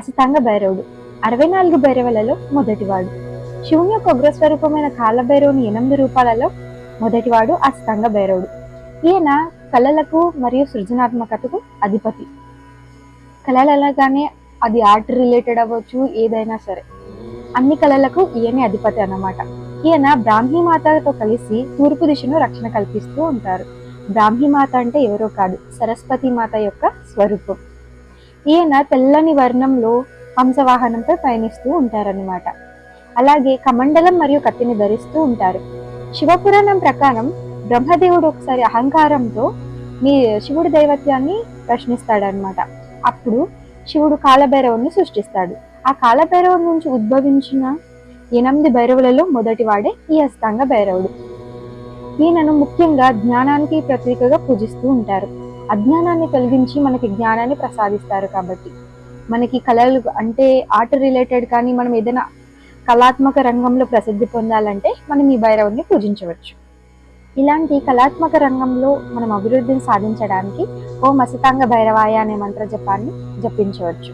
అసితాంగ భైరవుడు 64 భైరవులలో మొదటివాడు. శివుని యొక్క ఉగ్రస్వరూపమైన కాలభైరవుని 8 రూపాలలో మొదటివాడు అసితాంగ భైరవుడు. ఈయన కళలకు మరియు సృజనాత్మకతకు అధిపతి. కళలు అనగానే అది ఆర్ట్ రిలేటెడ్ అవ్వచ్చు, ఏదైనా సరే అన్ని కళలకు ఈయనే అధిపతి అన్నమాట. ఈయన బ్రాహ్మీమాతతో కలిసి తూర్పు దిశను రక్షణ కల్పిస్తూ ఉంటారు. బ్రాహ్మీమాత అంటే ఎవరో కాదు, సరస్వతి మాత యొక్క స్వరూపం. ఈయన తెల్లని వర్ణంలో హంసవాహనంపై పయనిస్తూ ఉంటారన్నమాట. అలాగే కమండలం మరియు కత్తిని ధరిస్తూ ఉంటారు. శివపురాణం ప్రకారం బ్రహ్మదేవుడు ఒకసారి అహంకారంతో శివుడి దైవత్వాన్ని ప్రశ్నిస్తాడనమాట. అప్పుడు శివుడు కాలభైరవుని సృష్టిస్తాడు. ఆ కాలభైరవుడి నుంచి ఉద్భవించిన 8 భైరవులలో మొదటివాడే ఈ అసితాంగ భైరవుడు. ఈయనను ముఖ్యంగా జ్ఞానానికి ప్రతీకగా పూజిస్తూ ఉంటారు. అజ్ఞానాన్ని తొలగించి మనకి జ్ఞానాన్ని ప్రసాదిస్తారు. కాబట్టి మనకి కళలు అంటే ఆర్ట్ రిలేటెడ్ కానీ మనం ఏదైనా కళాత్మక రంగంలో ప్రసిద్ధి పొందాలంటే మనం ఈ భైరవుడిని పూజించవచ్చు. ఇలాంటి కళాత్మక రంగంలో మనం అభివృద్ధిని సాధించడానికి ఓం అసితాంగ భైరవాయ అనే మంత్ర జపాన్ని జపించవచ్చు.